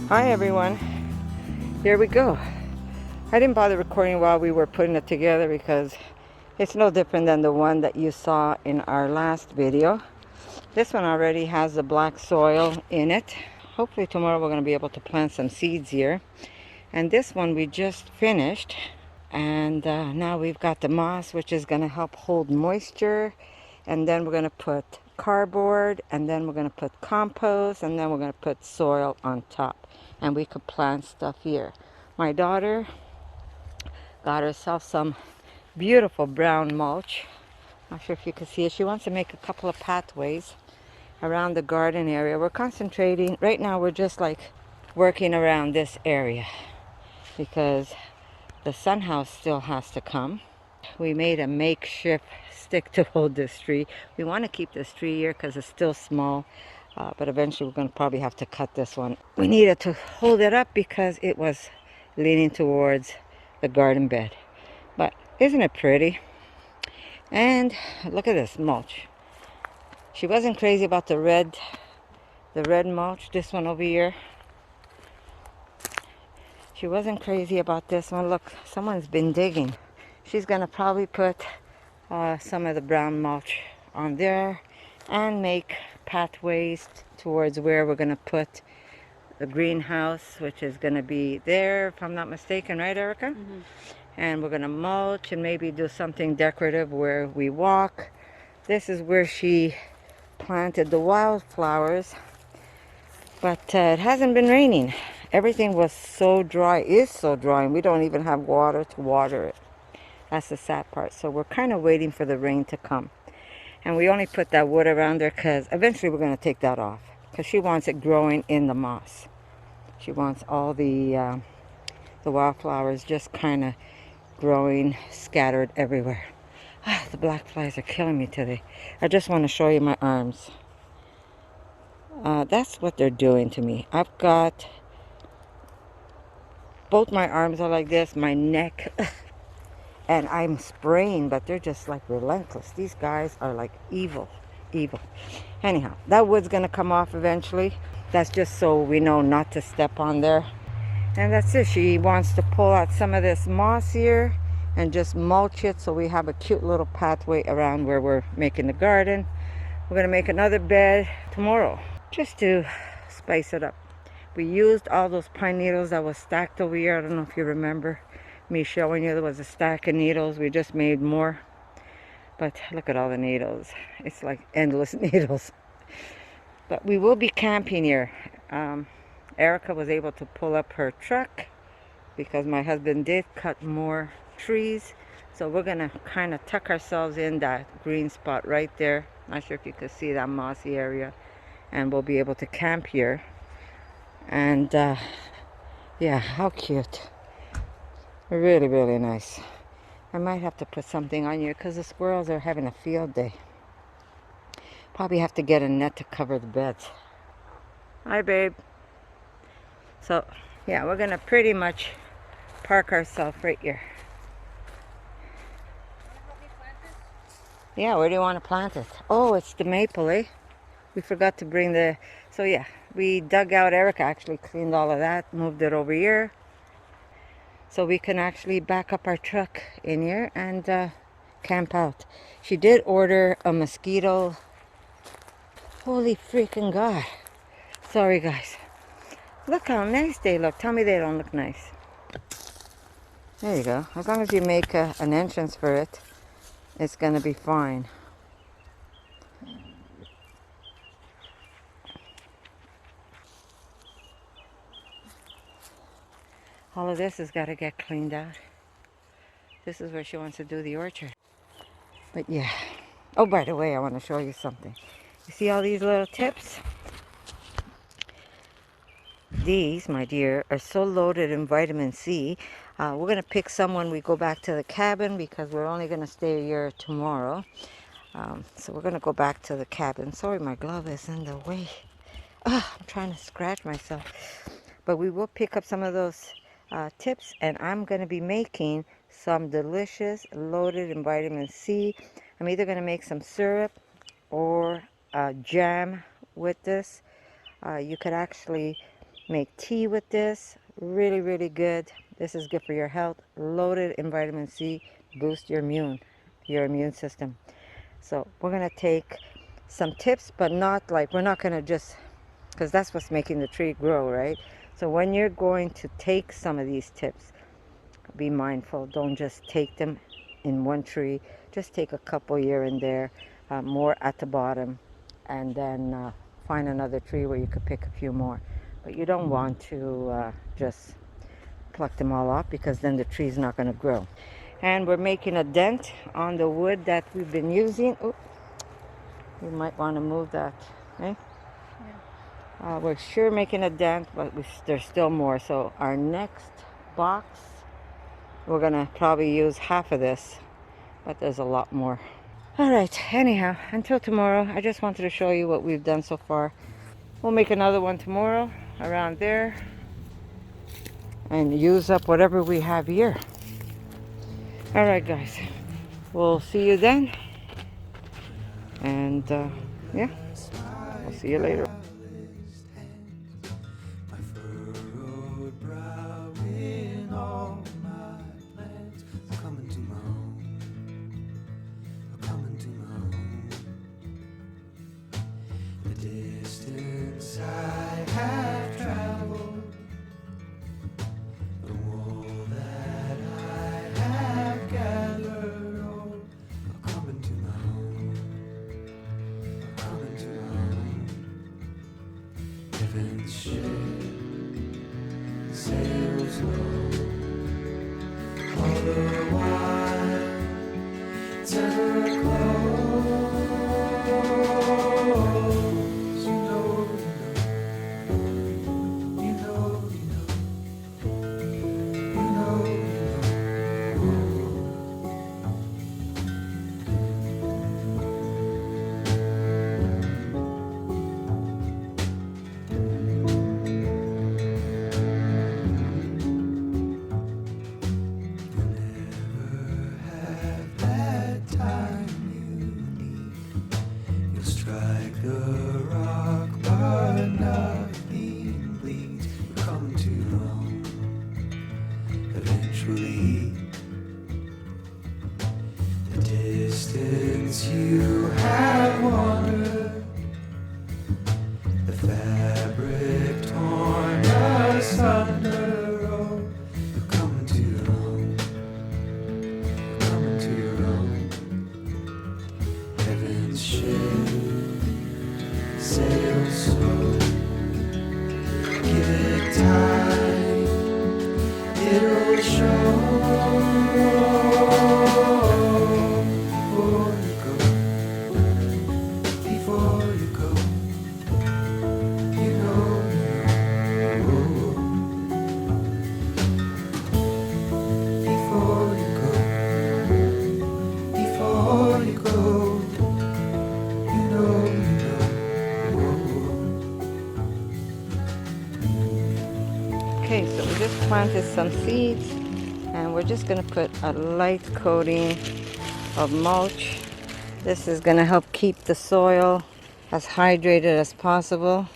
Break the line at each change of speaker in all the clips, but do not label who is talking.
Hi everyone, here we go. I didn't bother recording while we were putting it together because it's no different than the one that you saw in our last video. This one already has the black soil in it. Hopefully tomorrow we're going to be able to plant some seeds here. And this one we just finished, and now we've got the moss, which is going to help hold moisture. And then we're going to put cardboard, and then we're going to put compost, and then we're going to put soil on top, and we could plant stuff here. My daughter got herself some beautiful brown mulch. Not sure if you can see it. She wants to make a couple of pathways around the garden area. We're concentrating right now, we're just like working around this area because the sun house still has to come. We made a makeshift stick to hold this tree. We want to keep this tree here because it's still small, but eventually we're going to probably have to cut this one. We needed to hold it up because it was leaning towards the garden bed. But isn't it pretty? And look at this mulch. She wasn't crazy about the red mulch, this one over here. She wasn't crazy about this one. Look, someone's been digging. She's gonna probably put some of the brown mulch on there and make pathways towards where we're gonna put the greenhouse, which is gonna be there, if I'm not mistaken, right, Erica? Mm-hmm. And we're gonna mulch and maybe do something decorative where we walk. This is where she planted the wildflowers, but it hasn't been raining. Everything was so dry, is so dry, and we don't even have water to water it. That's the sad part. So we're kind of waiting for the rain to come. And we only put that wood around there because eventually we're going to take that off, because she wants it growing in the moss. She wants all the wildflowers just kind of growing scattered everywhere. The black flies are killing me today. I just want to show you my arms. That's what they're doing to me. I've got both my arms are like this, my neck, and I'm spraying, but they're just like relentless. These guys are like evil. Anyhow, that wood's gonna come off eventually. That's just so we know not to step on there. And that's it. She wants to pull out some of this moss here and just mulch it so we have a cute little pathway around where we're making the garden. We're gonna make another bed tomorrow just to spice it up. We used all those pine needles that was stacked over here. I don't know if you remember me showing you there was a stack of needles. We just made more. But look at all the needles. It's like endless needles. But we will be camping here. Erica was able to pull up her truck because my husband did cut more trees. So we're going to kind of tuck ourselves in that green spot right there. Not sure if you can see that mossy area. And we'll be able to camp here. And yeah, how cute. Really, really nice. I might have to put something on here because the squirrels are having a field day. Probably have to get a net to cover the beds. Hi, babe. So, yeah, we're going to pretty much park ourselves right here. Yeah, where do you want to plant it? Oh, it's the maple, eh? We forgot to bring the... So, yeah, we dug out. Erica actually cleaned all of that, moved it over here. So we can actually back up our truck in here and camp out. She did order a mosquito. Holy freaking God. Sorry, guys. Look how nice they look. Tell me they don't look nice. There you go. As long as you make an entrance for it, it's going to be fine. All of this has got to get cleaned out. This is where she wants to do the orchard. But yeah. Oh, by the way, I want to show you something. You see all these little tips? These, my dear, are so loaded in vitamin C. We're going to pick some when we go back to the cabin because we're only going to stay here tomorrow. So we're going to go back to the cabin. Sorry, my glove is in the way. I'm trying to scratch myself. But we will pick up some of those tips, and I'm going to be making some delicious loaded in vitamin C. I'm either going to make some syrup or jam with this. You could actually Make tea with this. Really, really good. This is good for your health. Loaded in vitamin C. Boost your immune system. So we're going to take some tips, but not like, we're not going to just, because that's what's making the tree grow, right? So when you're going to take some of these tips, be mindful. Don't just take them in one tree. Just take a couple here and there, more at the bottom, and then find another tree where you could pick a few more. But you don't want to just pluck them all off, because then the tree's not going to grow. And we're making a dent on the wood that we've been using. Oh, you might want to move that, eh? We're sure making a dent, but there's still more. So our next box, we're gonna probably use half of this, but there's a lot more. All right, anyhow, until tomorrow, I just wanted to show you what we've done so far. We'll make another one tomorrow around there and use up whatever we have here. All right, guys, we'll see you then. And yeah, we'll see you later. Sails low, all the while tender close. You know, you know, you know, the distance you have wandered, the fabric torn asunder. Oh, you're coming to your own, you're coming to your own. Heaven's ship sails slow, give it time, it'll show. Okay, so we just planted some seeds, and we're just going to put a light coating of mulch. This is going to help keep the soil as hydrated as possible,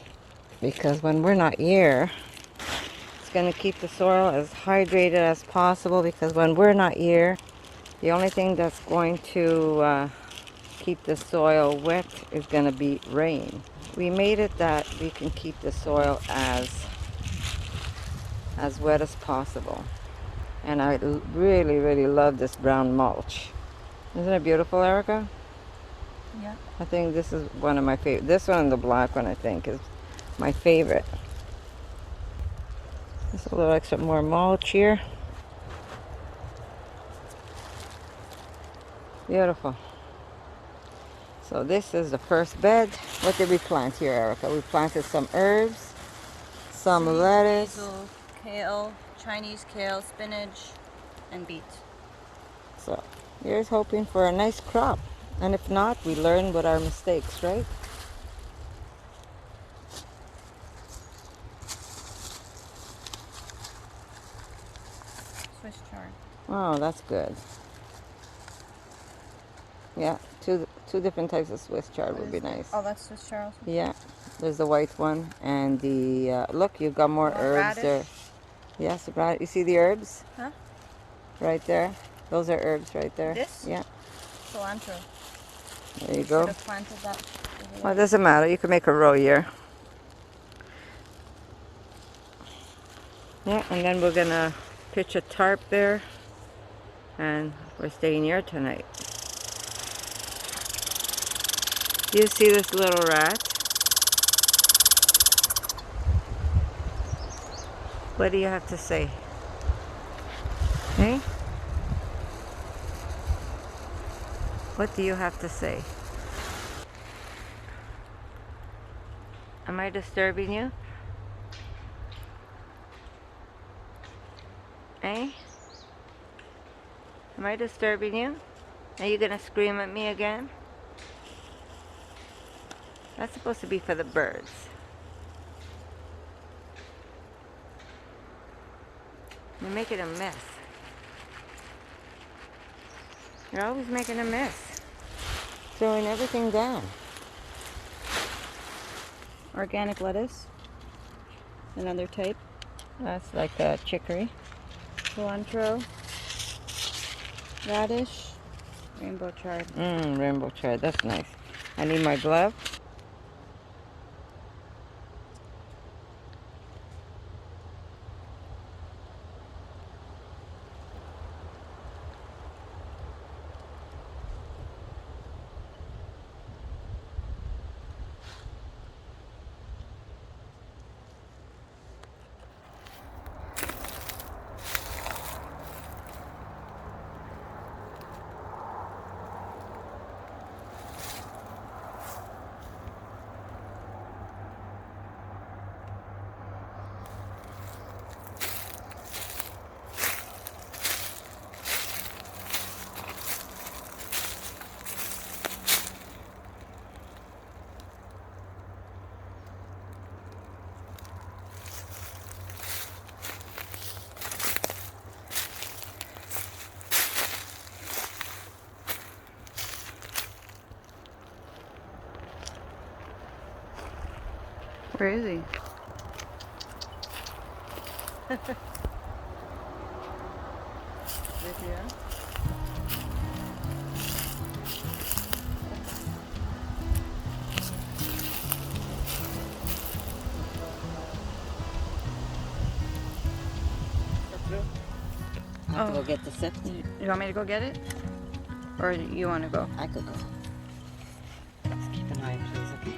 because when we're not here, it's going to keep the soil as hydrated as possible, because when we're not here, the only thing that's going to keep the soil wet is going to be rain. We made it that we can keep the soil as wet as possible. And I really, really love this brown mulch. Isn't it beautiful, Erica?
Yeah.
I think this is one of my favorite. This one and the black one, I think, is my favorite. Just a little extra more mulch here. Beautiful. So this is the first bed. What did we plant here, Erica? We planted some herbs, some lettuce,
basil, kale, Chinese kale, spinach, and beets.
So here's hoping for a nice crop. And if not, we learn with our mistakes, right?
Swiss chard.
Oh, that's good. Yeah, two different types of Swiss chard would be nice.
Oh, that's Swiss chard also?
Yeah, There's the white one. And the, look, you've got more herbs
radish.
there. Yes, you see the herbs?
Huh?
Right there. Those are herbs right there.
This?
Yeah.
Cilantro.
There you
Should
go.
have planted that over
Well, it
there.
doesn't matter. You can make a row here. Yeah, and then we're gonna pitch a tarp there, and we're staying here tonight. You see this little rat? What do you have to say? Hey? What do you have to say? Am I disturbing you? Eh? Am I disturbing you? Are you gonna scream at me again? That's supposed to be for the birds. You're making a mess. You're always making a mess. Throwing everything down.
Organic lettuce. Another type.
That's like a chicory.
Cilantro. Radish. Rainbow chard.
Rainbow chard. That's nice. I need my glove.
Where is he? Right here.
I have to go get the sift.
You want me to go get it? Or you want to go?
I could go. Just keep an eye, please, okay?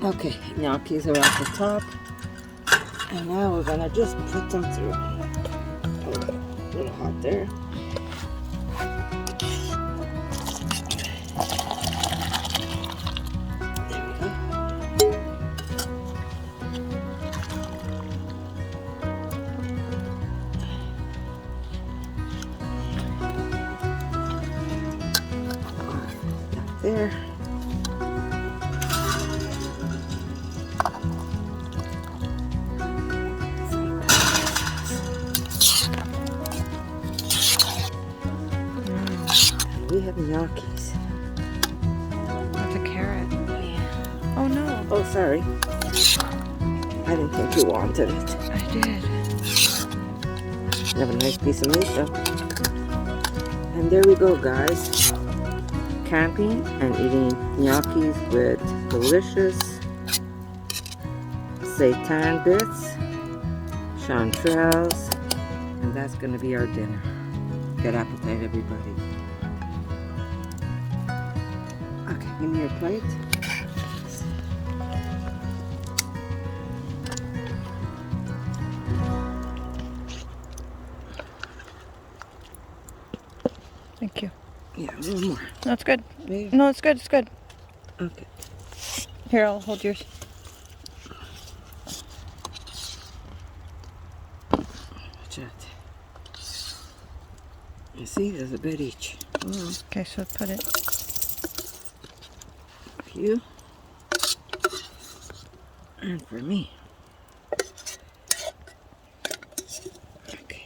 Okay, gnocchis are at the top. And now we're gonna just put them through. Okay, a little hot there. There we go. That there. We have gnocchis.
That's a carrot.
Yeah.
Oh no.
Oh, sorry. I didn't think you wanted it.
I did.
You have a nice piece of meat, though. And there we go, guys. Camping and eating gnocchis with delicious seitan bits, chanterelles, and that's going to be our dinner. Good appetite, everybody. Okay, give me your plate.
Thank you.
Yeah, a little more.
No, it's good.
There.
No, it's good. It's good.
Okay.
Here, I'll hold yours.
Watch out. You see, there's a bit each.
Okay, so put it.
For you. And for me. Okay.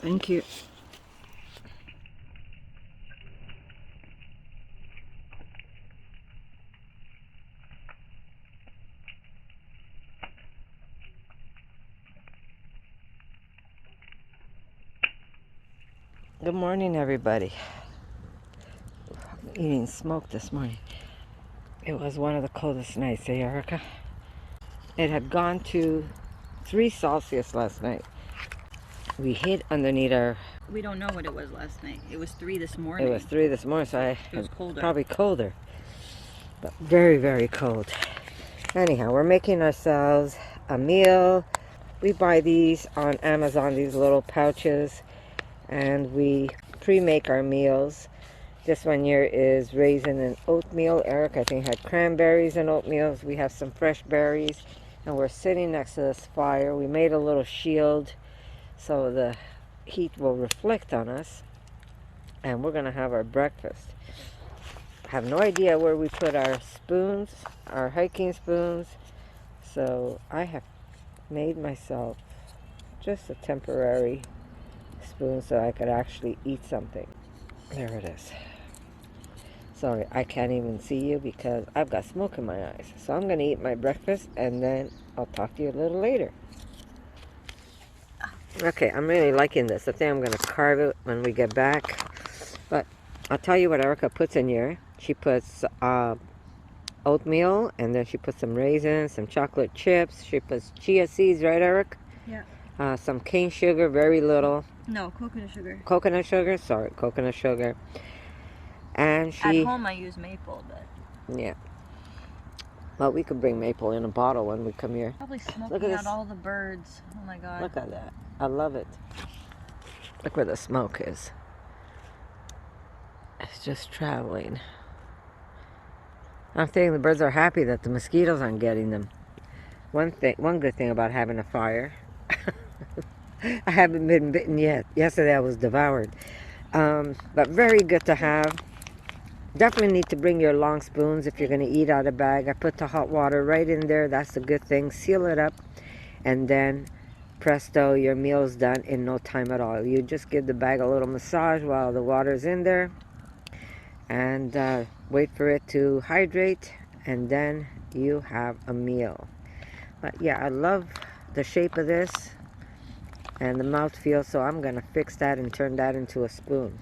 Thank you. Good morning, everybody. I'm eating smoke this morning. It was one of the coldest nights, eh, Erica? It had gone to 3 Celsius last night. We hid underneath our...
We don't know what it was last night. It was 3 this morning.
It was 3 this morning, so
It was colder.
Probably colder. But very, very cold. Anyhow, we're making ourselves a meal. We buy these on Amazon, these little pouches, and we pre-make our meals. This one here is raisin and oatmeal. Eric, I think, had cranberries and oatmeal. We have some fresh berries, and we're sitting next to this fire. We made a little shield so the heat will reflect on us, and we're gonna have our breakfast. I have no idea where we put our spoons, our hiking spoons, so I have made myself just a temporary spoon so I could actually eat something. There it is. Sorry, I can't even see you because I've got smoke in my eyes. So I'm going to eat my breakfast and then I'll talk to you a little later. Okay, I'm really liking this. I think I'm going to carve it when we get back. But I'll tell you what Erica puts in here. She puts oatmeal, and then she puts some raisins, some chocolate chips. She puts chia seeds, right, Eric?
Yeah.
Some cane sugar, very little.
No, coconut sugar.
Coconut sugar? Sorry, coconut sugar. And she...
At home I use maple, but...
Yeah. Well, we could bring maple in a bottle when we come here.
Probably smoking out all the birds. Oh my god.
Look at that. I love it. Look where the smoke is. It's just traveling. I'm thinking the birds are happy that the mosquitoes aren't getting them. One good thing about having a fire. I haven't been bitten yet. Yesterday I was devoured. But very good to have. Definitely need to bring your long spoons if you're going to eat out of a bag. I put the hot water right in there. That's a good thing. Seal it up. And then, presto, your meal's done in no time at all. You just give the bag a little massage while the water's in there. And wait for it to hydrate. And then you have a meal. But yeah, I love the shape of this. And the mouthfeel. So I'm going to fix that and turn that into a spoon.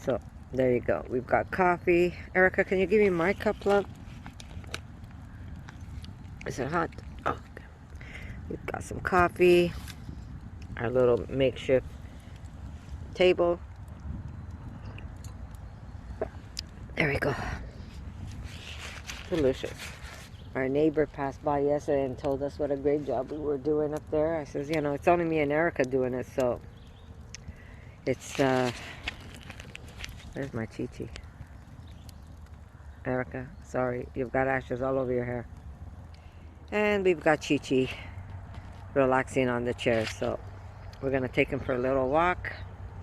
So... there you go. We've got coffee. Erica, can you give me my cup, love? Is it hot? Oh, okay. We've got some coffee. Our little makeshift table. There we go. Delicious. Our neighbor passed by yesterday and told us what a great job we were doing up there. I says, you know, it's only me and Erica doing it, so it's, there's my Chi-Chi. Erica, sorry, you've got ashes all over your hair. And we've got Chi-Chi relaxing on the chair, so we're going to take him for a little walk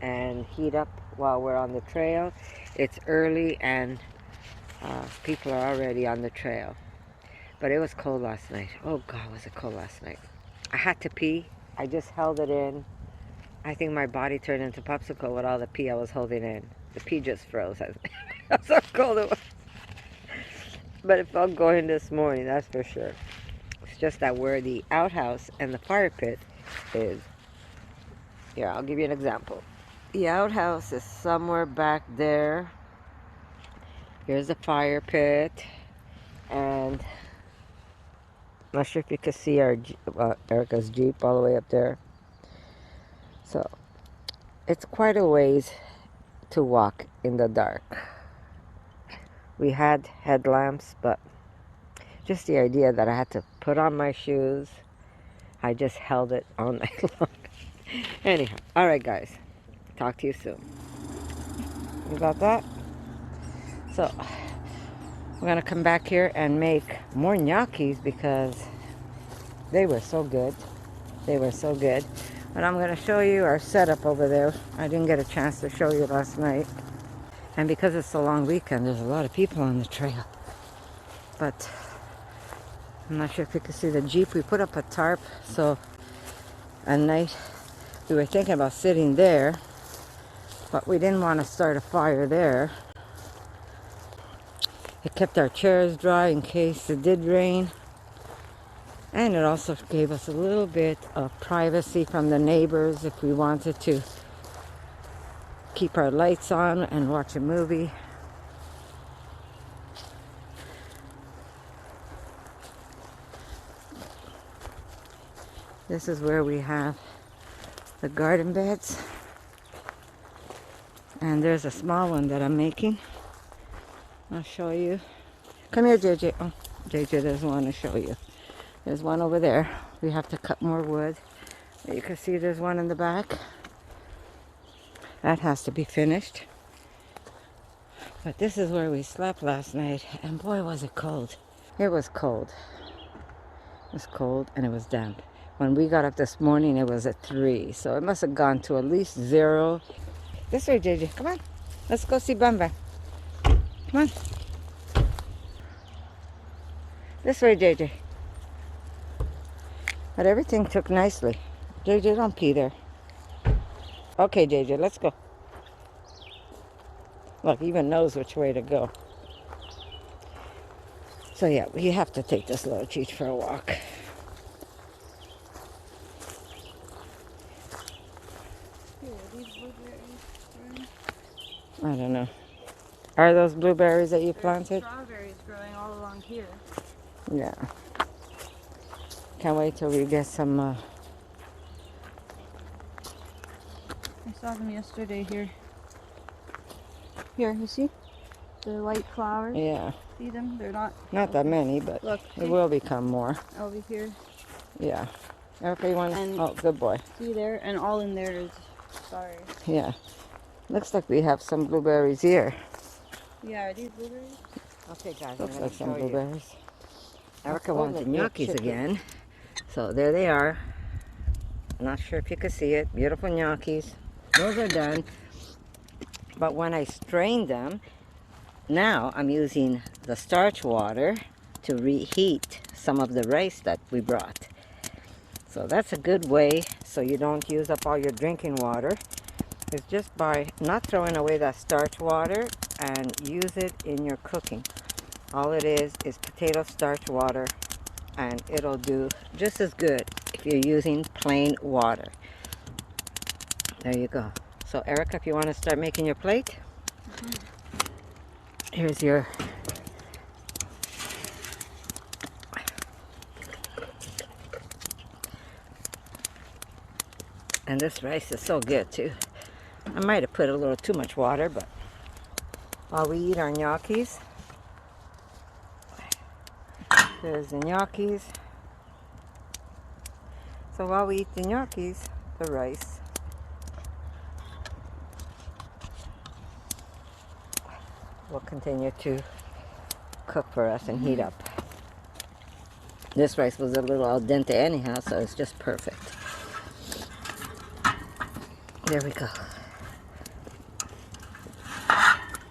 and heat up while we're on the trail. It's early and people are already on the trail. But it was cold last night. Oh God, was it cold last night. I had to pee. I just held it in. I think my body turned into popsicle with all the pee I was holding in. The pee just froze. That's how cold it was. But it felt going this morning, that's for sure. It's just that where the outhouse and the fire pit is. Here, I'll give you an example. The outhouse is somewhere back there. Here's the fire pit. And I'm not sure if you can see our Erica's Jeep all the way up there. So it's quite a ways to walk in the dark. We had headlamps, but just the idea that I had to put on my shoes, I just held it all night long. Anyhow, all right, guys. Talk to you soon. You got that? So, we're going to come back here and make more gnocchis because they were so good. They were so good. But I'm going to show you our setup over there. I didn't get a chance to show you last night. And because it's a long weekend, there's a lot of people on the trail. But I'm not sure if you can see the Jeep. We put up a tarp, so at night we were thinking about sitting there, but we didn't want to start a fire there. It kept our chairs dry in case it did rain. And it also gave us a little bit of privacy from the neighbors if we wanted to keep our lights on and watch a movie. This is where we have the garden beds. And there's a small one that I'm making. I'll show you. Come here, JJ. Oh, JJ doesn't want to show you. There's one over there. We have to cut more wood. You can see there's one in the back. That has to be finished. But this is where we slept last night. And boy, was it cold. It was cold. It was cold and it was damp. When we got up this morning, it was at 3. So it must have gone to at least 0. This way, JJ. Come on. Let's go see Bamba. Come on. This way, JJ. But everything took nicely. JJ, don't pee there. Okay, JJ, let's go. Look, he even knows which way to go. So yeah, we have to take this little cheech for a walk. I don't know. Are those blueberries that you planted?
Strawberries growing all along here.
Yeah. Can't wait till we get some.
I saw them yesterday here. Here, you see? The white flowers.
Yeah.
See them? They're not.
Not that many, but
Look,
it will become more.
over here.
Yeah. Okay, you want?
And
oh, good boy.
see there, and all in there is. Sorry.
Yeah. Looks like we have some blueberries here.
Yeah, are these blueberries?
Okay, guys.
Looks
like some blueberries. Erica wants the gnocchis again. So there they are. Not sure if you can see it. Beautiful gnocchis. Those are done. But when I strained them, now I'm using the starch water to reheat some of the rice that we brought. So that's a good way so you don't use up all your drinking water. It's just by not throwing away that starch water and use it in your cooking. All it is potato starch water, and it'll do just as good if you're using plain water. There you go. So Erica, if you want to start making your plate, here's your and this rice is so good too. I might have put a little too much water, but while we eat our gnocchis, there's the gnocchis. So while we eat the gnocchis, the rice will continue to cook for us and heat up. This rice was a little al dente anyhow, so it's just perfect. There we go.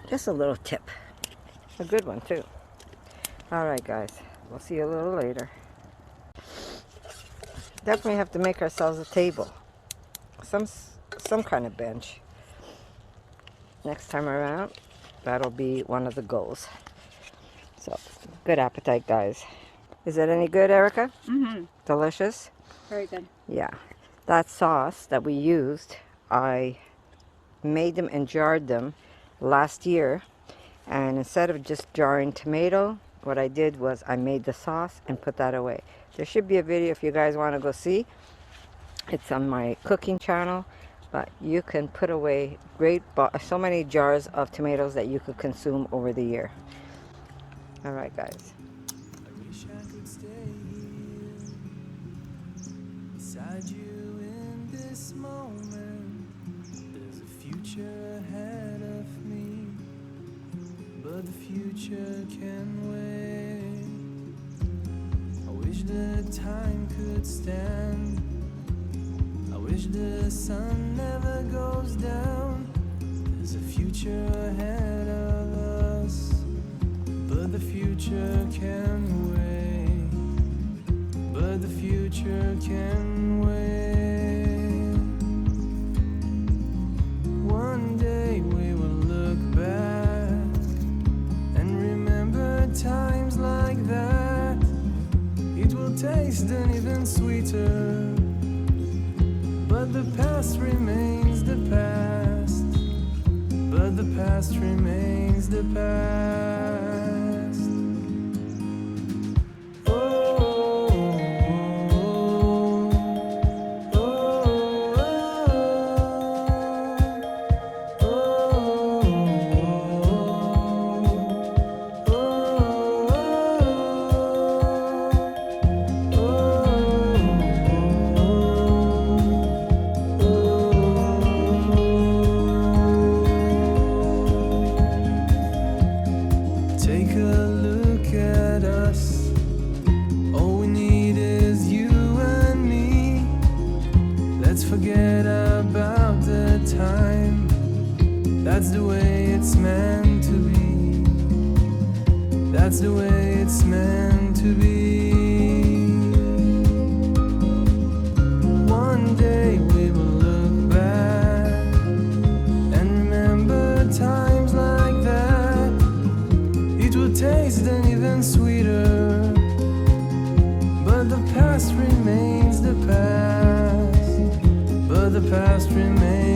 Just a little tip. A good one too. Alright guys, we'll see you a little later. Definitely have to make ourselves a table. Some kind of bench. Next time around, that'll be one of the goals. So, good appetite guys. Is it any good, Erica?
Mm-hmm.
Delicious?
Very good.
Yeah. That sauce that we used, I made them and jarred them last year, and instead of just jarring tomato, what I did was I made the sauce and put that away. There should be a video if you guys want to go see. It's on my cooking channel. But you can put away so many jars of tomatoes that you could consume over the year. All right, guys.
I wish I could stay here beside you in this moment. There's a future ahead of me, but the future can wait. I wish the time could stand. I wish the sun never goes down. There's a future ahead of us, but the future can wait. But the future can wait. One day we will look back and remember times like that. It will taste an even sweeter, but the past remains the past. But the past remains the past. Oh, oh, oh, Take a look at us. All we need is you and me. Let's forget about the time. That's the way it's meant to be. That's the way it's meant to be. One day we will look back and remember times like that. It will taste an even sweeter, but the past remains the past. But the past remains